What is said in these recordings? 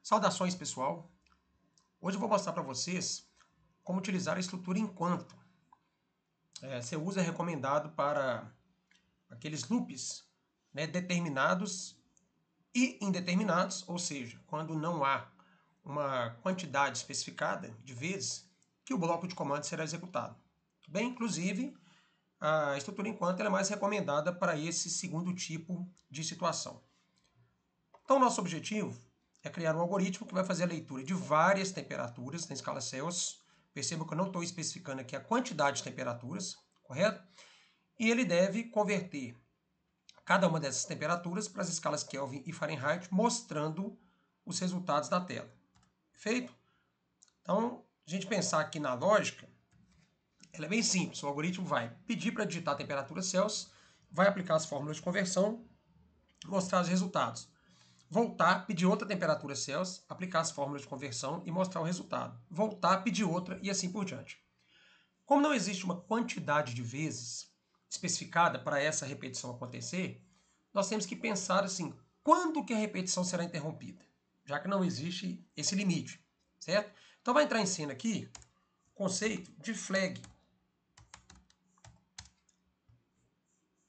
Saudações, pessoal! Hoje eu vou mostrar para vocês como utilizar a estrutura enquanto. Seu uso é recomendado para aqueles loops, né, determinados e indeterminados, ou seja, quando não há uma quantidade especificada de vezes que o bloco de comando será executado. Bem, inclusive, a estrutura enquanto é mais recomendada para esse segundo tipo de situação. Então, nosso objetivo é criar um algoritmo que vai fazer a leitura de várias temperaturas na escala Celsius. Percebam que eu não estou especificando aqui a quantidade de temperaturas, correto? E ele deve converter cada uma dessas temperaturas para as escalas Kelvin e Fahrenheit, mostrando os resultados da tela. Perfeito? Então, a gente pensar aqui na lógica, ela é bem simples. O algoritmo vai pedir para digitar a temperatura Celsius, vai aplicar as fórmulas de conversão, mostrar os resultados. Voltar, pedir outra temperatura Celsius, aplicar as fórmulas de conversão e mostrar o resultado. Voltar, pedir outra e assim por diante. Como não existe uma quantidade de vezes especificada para essa repetição acontecer, nós temos que pensar assim, quando que a repetição será interrompida? Já que não existe esse limite, certo? Então vai entrar em cena aqui o conceito de flag.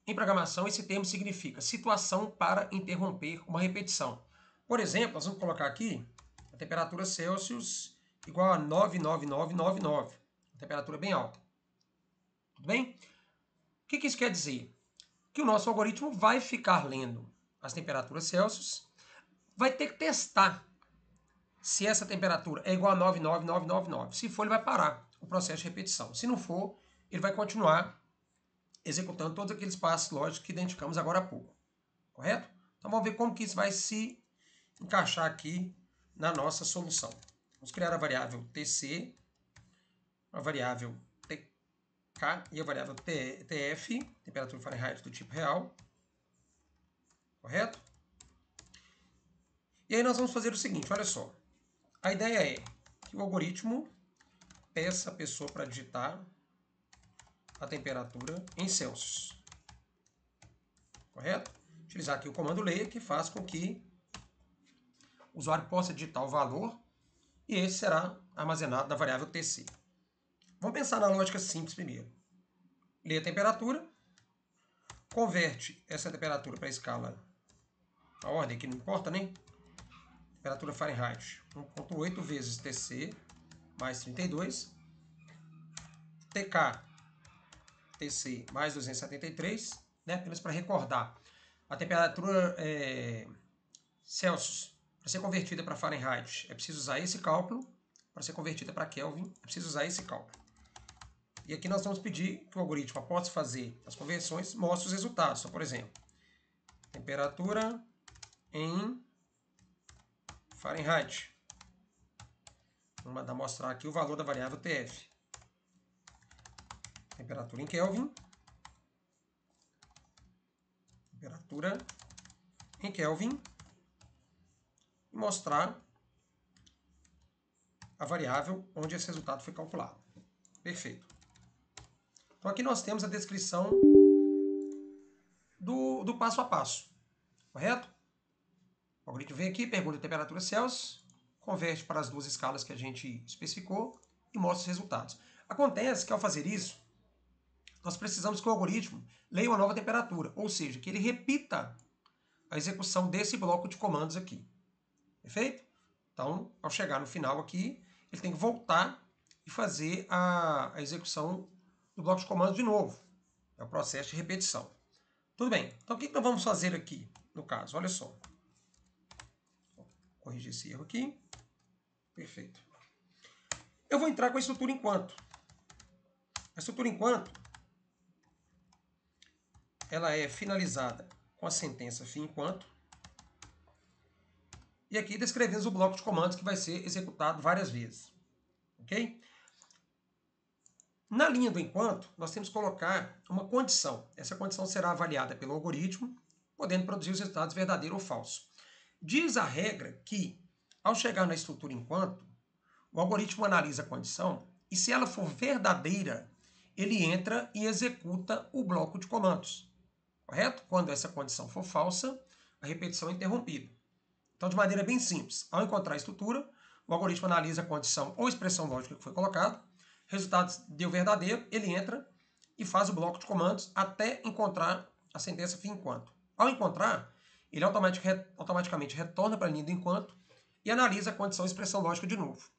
Em programação, esse termo significa situação para interromper uma repetição. Por exemplo, nós vamos colocar aqui a temperatura Celsius igual a 99999, uma temperatura bem alta. Tudo bem? O que isso quer dizer? Que o nosso algoritmo vai ficar lendo as temperaturas Celsius, vai ter que testar se essa temperatura é igual a 99999. Se for, ele vai parar o processo de repetição. Se não for, ele vai continuar executando todos aqueles passos lógicos que identificamos agora há pouco. Correto? Então vamos ver como que isso vai se encaixar aqui na nossa solução. Vamos criar a variável TC, a variável TK e a variável TF, temperatura Fahrenheit do tipo real. Correto? E aí nós vamos fazer o seguinte, olha só. A ideia é que o algoritmo peça a pessoa para digitar a temperatura em Celsius. Correto? Utilizar aqui o comando leia, que faz com que o usuário possa digitar o valor e esse será armazenado na variável TC. Vamos pensar na lógica simples primeiro. Lê a temperatura, converte essa temperatura para a escala, a ordem aqui não importa, né? Temperatura Fahrenheit, 1.8 vezes TC mais 32, TK, TC mais 273, né? Apenas para recordar. A temperatura Celsius, para ser convertida para Fahrenheit, é preciso usar esse cálculo. Para ser convertida para Kelvin, é preciso usar esse cálculo. E aqui nós vamos pedir que o algoritmo, após fazer as conversões, mostre os resultados. Então, por exemplo, temperatura em Fahrenheit. Vamos mostrar aqui o valor da variável TF. Temperatura em Kelvin. Temperatura em Kelvin. E mostrar a variável onde esse resultado foi calculado. Perfeito. Então aqui nós temos a descrição do passo a passo. Correto? O algoritmo vem aqui, pergunta a temperatura Celsius, converte para as duas escalas que a gente especificou e mostra os resultados. Acontece que ao fazer isso, nós precisamos que o algoritmo leia uma nova temperatura, ou seja, que ele repita a execução desse bloco de comandos aqui. Perfeito? Então, ao chegar no final aqui, ele tem que voltar e fazer a execução do bloco de comandos de novo. É o processo de repetição. Tudo bem. Então, o que nós vamos fazer aqui, no caso? Olha só. Vou corrigir esse erro aqui. Perfeito. Eu vou entrar com a estrutura enquanto. A estrutura enquanto, ela é finalizada com a sentença fim enquanto. E aqui descrevemos o bloco de comandos que vai ser executado várias vezes. Ok? Na linha do enquanto, nós temos que colocar uma condição. Essa condição será avaliada pelo algoritmo, podendo produzir os resultados verdadeiro ou falso. Diz a regra que, ao chegar na estrutura enquanto, o algoritmo analisa a condição e, se ela for verdadeira, ele entra e executa o bloco de comandos. Correto? Quando essa condição for falsa, a repetição é interrompida. Então, de maneira bem simples, ao encontrar a estrutura, o algoritmo analisa a condição ou expressão lógica que foi colocada, resultado deu verdadeiro, ele entra e faz o bloco de comandos até encontrar a sentença fim enquanto. Ao encontrar, ele automaticamente retorna para a linha do enquanto e analisa a condição e expressão lógica de novo.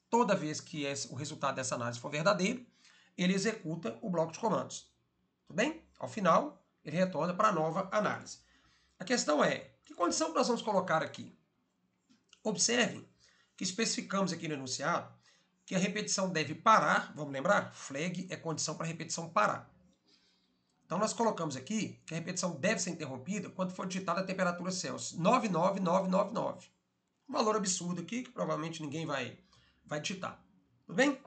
Toda vez que o resultado dessa análise for verdadeiro, ele executa o bloco de comandos. Tudo bem? Ao final, ele retorna para a nova análise. A questão é, que condição que nós vamos colocar aqui? Observe que especificamos aqui no enunciado que a repetição deve parar, vamos lembrar? Flag é condição para a repetição parar. Então nós colocamos aqui que a repetição deve ser interrompida quando for digitada a temperatura Celsius 99999. Um valor absurdo aqui que provavelmente ninguém vai digitar. Tudo bem?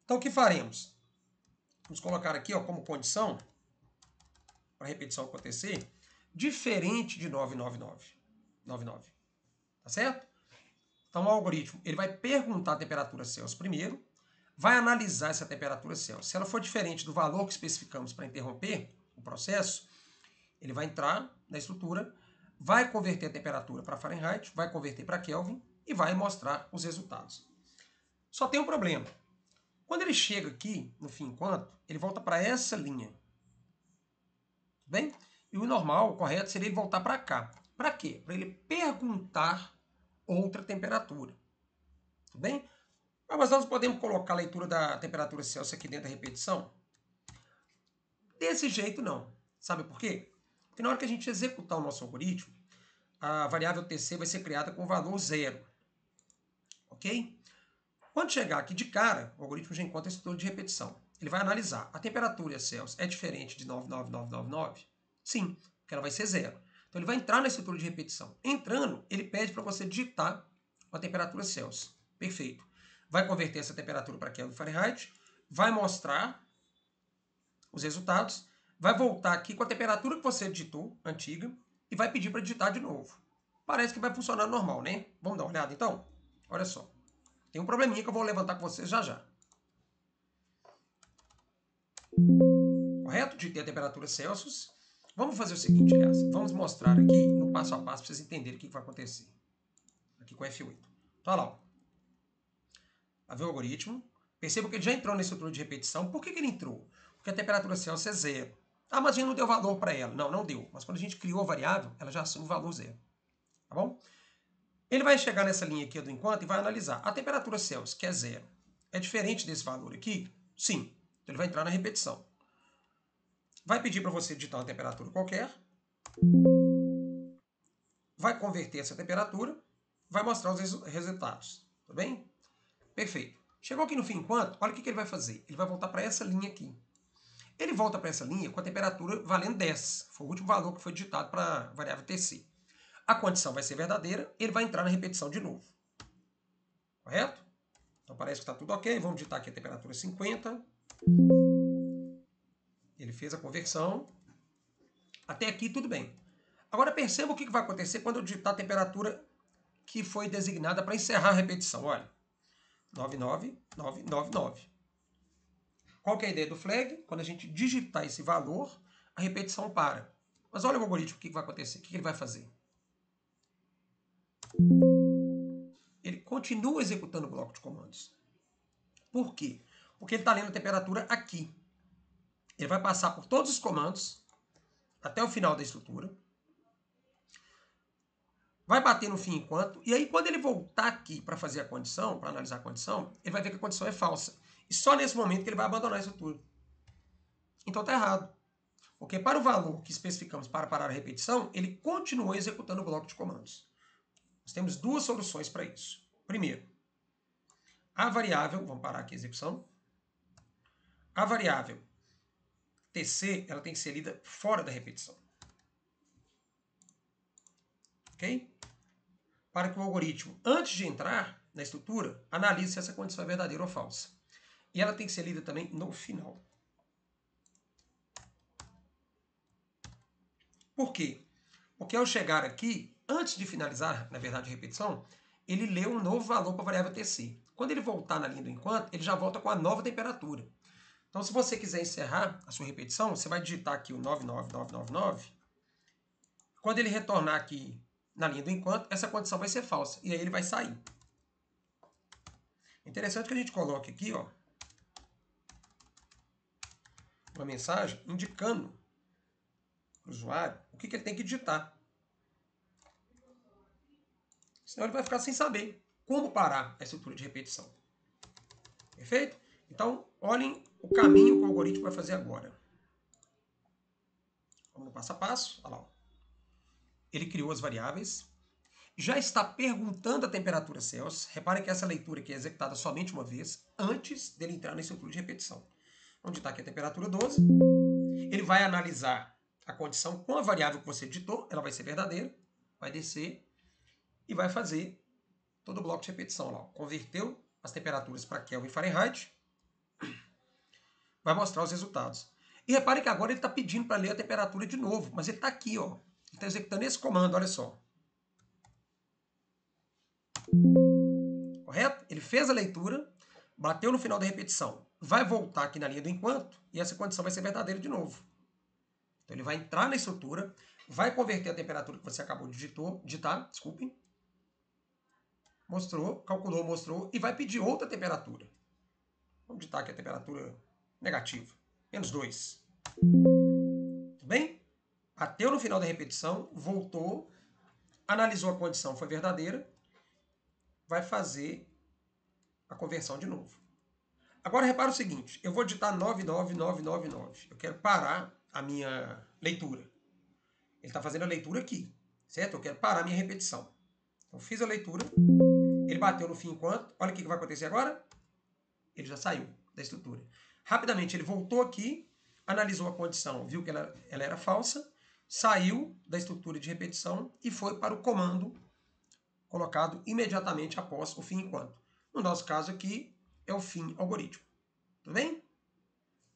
Então o que faremos? Vamos colocar aqui como condição para a repetição acontecer diferente de 999. Tá certo? Então o algoritmo ele vai perguntar a temperatura Celsius primeiro, vai analisar essa temperatura Celsius. Se ela for diferente do valor que especificamos para interromper o processo, ele vai entrar na estrutura, vai converter a temperatura para Fahrenheit, vai converter para Kelvin e vai mostrar os resultados. Só tem um problema. Quando ele chega aqui, no fim enquanto, ele volta para essa linha. Bem? E o normal, o correto, seria ele voltar para cá. Para quê? Para ele perguntar outra temperatura. Tudo bem? Mas nós podemos colocar a leitura da temperatura Celsius aqui dentro da repetição? Desse jeito não. Sabe por quê? Porque na hora que a gente executar o nosso algoritmo, a variável TC vai ser criada com valor 0. Ok? Quando chegar aqui de cara, o algoritmo já encontra a estrutura de repetição. Ele vai analisar. A temperatura Celsius é diferente de 99999? Sim, porque ela vai ser 0. Então ele vai entrar na estrutura de repetição. Entrando, ele pede para você digitar a temperatura Celsius. Perfeito. Vai converter essa temperatura para Kelvin Fahrenheit, vai mostrar os resultados, vai voltar aqui com a temperatura que você digitou, antiga, e vai pedir para digitar de novo. Parece que vai funcionar normal, né? Vamos dar uma olhada então? Olha só. Tem um probleminha que eu vou levantar com vocês já já. Correto? Digitei a temperatura Celsius. Vamos fazer o seguinte, aliás. Vamos mostrar aqui no passo a passo para vocês entenderem o que vai acontecer. Aqui com F8. Então, olha lá. Ó. Vai ver o algoritmo. Perceba que ele já entrou na estrutura de repetição. Por que ele entrou? Porque a temperatura Celsius é 0. Ah, mas a gente não deu valor para ela. Não, não deu. Mas quando a gente criou a variável, ela já assume o valor 0. Tá bom? Ele vai chegar nessa linha aqui do enquanto e vai analisar. A temperatura Celsius, que é 0, é diferente desse valor aqui? Sim. Então ele vai entrar na repetição. Vai pedir para você digitar uma temperatura qualquer. Vai converter essa temperatura. Vai mostrar os resultados. Tá bem? Perfeito. Chegou aqui no fim enquanto, olha o que ele vai fazer. Ele vai voltar para essa linha aqui. Ele volta para essa linha com a temperatura valendo 10. Foi o último valor que foi digitado para a variável TC. A condição vai ser verdadeira, ele vai entrar na repetição de novo. Correto? Então parece que está tudo ok. Vamos digitar aqui a temperatura 50. Ele fez a conversão. Até aqui tudo bem. Agora perceba o que vai acontecer quando eu digitar a temperatura que foi designada para encerrar a repetição. Olha, 99999. Qual que é a ideia do flag? Quando a gente digitar esse valor, a repetição para. Mas olha o algoritmo, o que vai acontecer, o que ele vai fazer. Ele continua executando o bloco de comandos. Por quê? Porque ele está lendo a temperatura aqui. Ele vai passar por todos os comandos até o final da estrutura. Vai bater no fim enquanto. E aí, quando ele voltar aqui para fazer a condição, para analisar a condição, ele vai ver que a condição é falsa. E só nesse momento que ele vai abandonar a estrutura. Então está errado. Porque para o valor que especificamos para parar a repetição, ele continua executando o bloco de comandos. Nós temos duas soluções para isso. Primeiro, a variável, vamos parar aqui a execução. A variável TC, ela tem que ser lida fora da repetição. Ok? Para que o algoritmo, antes de entrar na estrutura, analise se essa condição é verdadeira ou falsa. E ela tem que ser lida também no final. Por quê? Porque ao chegar aqui, antes de finalizar, na verdade, a repetição, ele lê um novo valor para a variável TC. Quando ele voltar na linha do enquanto, ele já volta com a nova temperatura. Então, se você quiser encerrar a sua repetição, você vai digitar aqui o 99999. Quando ele retornar aqui na linha do enquanto, essa condição vai ser falsa. E aí ele vai sair. Interessante que a gente coloque aqui, ó, uma mensagem indicando para o usuário o que ele tem que digitar. Senão ele vai ficar sem saber como parar a estrutura de repetição. Perfeito? Então, olhem o caminho que o algoritmo vai fazer agora. Vamos no passo a passo. Olha lá. Ele criou as variáveis. Já está perguntando a temperatura Celsius. Reparem que essa leitura aqui é executada somente uma vez, antes dele entrar na estrutura de repetição. Vamos digitar aqui a temperatura 12. Ele vai analisar a condição com a variável que você digitou. Ela vai ser verdadeira. Vai descer e vai fazer todo o bloco de repetição. Lá. Converteu as temperaturas para Kelvin e Fahrenheit. Vai mostrar os resultados. E repare que agora ele está pedindo para ler a temperatura de novo, mas ele está aqui, ó. Ele está executando esse comando, olha só. Correto? Ele fez a leitura, bateu no final da repetição, vai voltar aqui na linha do enquanto, e essa condição vai ser verdadeira de novo. Então ele vai entrar na estrutura, vai converter a temperatura que você acabou de digitar, desculpem. Mostrou, calculou, mostrou, e vai pedir outra temperatura. Vamos digitar aqui a temperatura negativa, menos 2. Tudo bem? Bateu no final da repetição, voltou, analisou a condição, foi verdadeira, vai fazer a conversão de novo. Agora repara o seguinte, eu vou digitar 99999. Eu quero parar a minha leitura. Ele está fazendo a leitura aqui, certo? Eu quero parar a minha repetição. Então fiz a leitura, ele bateu no fim enquanto, olha o que vai acontecer agora. Ele já saiu da estrutura. Rapidamente ele voltou aqui, analisou a condição, viu que ela era falsa, saiu da estrutura de repetição e foi para o comando colocado imediatamente após o fim enquanto. No nosso caso aqui é o fim algoritmo. Tudo bem?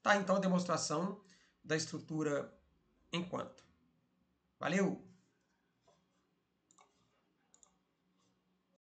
Tá, então a demonstração da estrutura enquanto. Valeu!